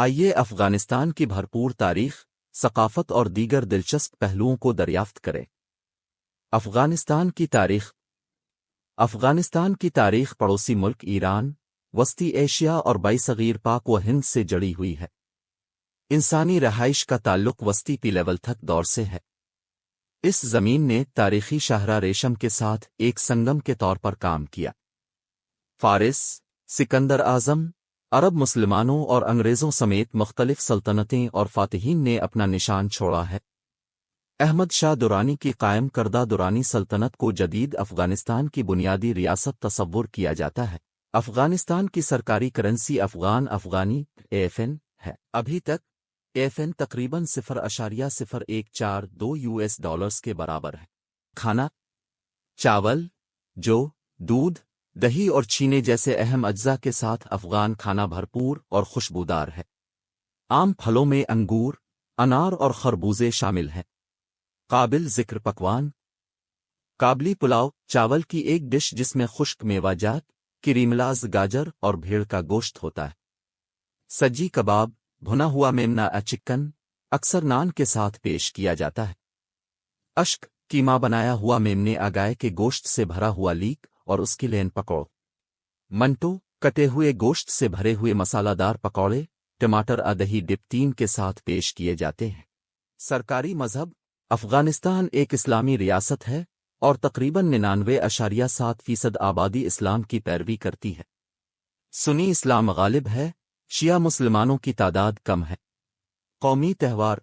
آئیے افغانستان کی بھرپور تاریخ، ثقافت اور دیگر دلچسپ پہلوؤں کو دریافت کریں۔ افغانستان کی تاریخ افغانستان کی تاریخ پڑوسی ملک ایران، وسطی ایشیا اور برصغیر پاک و ہند سے جڑی ہوئی ہے۔ انسانی رہائش کا تعلق وسطی پی لیول تک دور سے ہے۔ اس زمین نے تاریخی شاہراہ ریشم کے ساتھ ایک سنگم کے طور پر کام کیا۔ فارس، سکندر اعظم، عرب مسلمانوں اور انگریزوں سمیت مختلف سلطنتیں اور فاتحین نے اپنا نشان چھوڑا ہے۔ احمد شاہ درانی کی قائم کردہ درانی سلطنت کو جدید افغانستان کی بنیادی ریاست تصور کیا جاتا ہے۔ افغانستان کی سرکاری کرنسی افغانی AFN ہے۔ ابھی تک AFN تقریباً 0.014² US کے برابر ہے۔ کھانا: چاول، جو، دودھ، دہی اور چینے جیسے اہم اجزاء کے ساتھ افغان کھانا بھرپور اور خوشبودار ہے۔ عام پھلوں میں انگور، انار اور خربوزے شامل ہیں۔ قابل ذکر پکوان: کابلی پلاؤ، چاول کی ایک ڈش جس میں خشک میوہ جات، کریملاز گاجر اور بھیڑ کا گوشت ہوتا ہے۔ سجی کباب، بھنا ہوا میمنا چکن، اکثر نان کے ساتھ پیش کیا جاتا ہے۔ اشک، کیما بنایا ہوا میمنے گائے کے گوشت سے بھرا ہوا لیک اور اس کی لین پکوڑ۔ منٹو، کٹے ہوئے گوشت سے بھرے ہوئے مسالہ دار پکوڑے، ٹماٹر دہی ڈپ 3 کے ساتھ پیش کیے جاتے ہیں۔ سرکاری مذہب: افغانستان ایک اسلامی ریاست ہے اور تقریباً 99.7% آبادی اسلام کی پیروی کرتی ہے۔ سنی اسلام غالب ہے، شیعہ مسلمانوں کی تعداد کم ہے۔ قومی تہوار: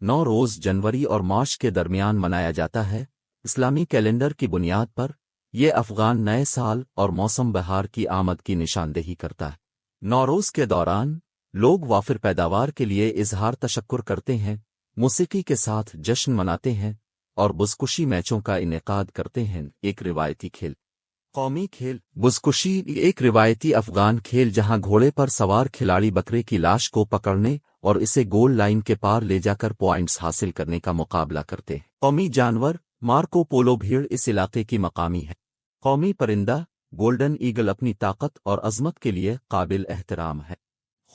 نوروز جنوری اور مارچ کے درمیان منایا جاتا ہے۔ اسلامی کیلنڈر کی بنیاد پر یہ افغان نئے سال اور موسم بہار کی آمد کی نشاندہی کرتا ہے۔ نوروز کے دوران لوگ وافر پیداوار کے لیے اظہار تشکر کرتے ہیں، موسیقی کے ساتھ جشن مناتے ہیں اور بزکشی میچوں کا انعقاد کرتے ہیں۔ ایک روایتی کھیل: قومی کھیل بزکشی ایک روایتی افغان کھیل جہاں گھوڑے پر سوار کھلاڑی بکرے کی لاش کو پکڑنے اور اسے گول لائن کے پار لے جا کر پوائنٹس حاصل کرنے کا مقابلہ کرتے ہیں۔ قومی جانور مارکو پولو بھیڑ اس علاقے کی مقامی ہے۔ قومی پرندہ گولڈن ایگل اپنی طاقت اور عظمت کے لیے قابل احترام ہے۔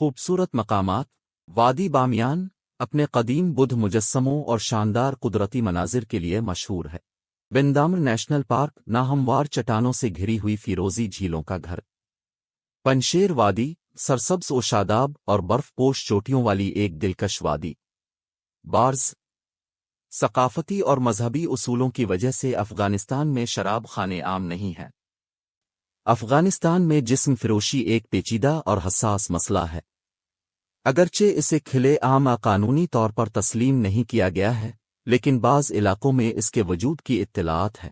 خوبصورت مقامات: وادی بامیان اپنے قدیم بدھ مجسموں اور شاندار قدرتی مناظر کے لیے مشہور ہے۔ بندامر نیشنل پارک ناہموار چٹانوں سے گھری ہوئی فیروزی جھیلوں کا گھر۔ پنشیر وادی سرسبز و شاداب اور برف پوش چوٹیوں والی ایک دلکش وادی۔ بارز: ثقافتی اور مذہبی اصولوں کی وجہ سے افغانستان میں شراب خانے عام نہیں ہیں۔ افغانستان میں جسم فروشی ایک پیچیدہ اور حساس مسئلہ ہے۔ اگرچہ اسے کھلے عام قانونی طور پر تسلیم نہیں کیا گیا ہے، لیکن بعض علاقوں میں اس کے وجود کی اطلاعات ہے۔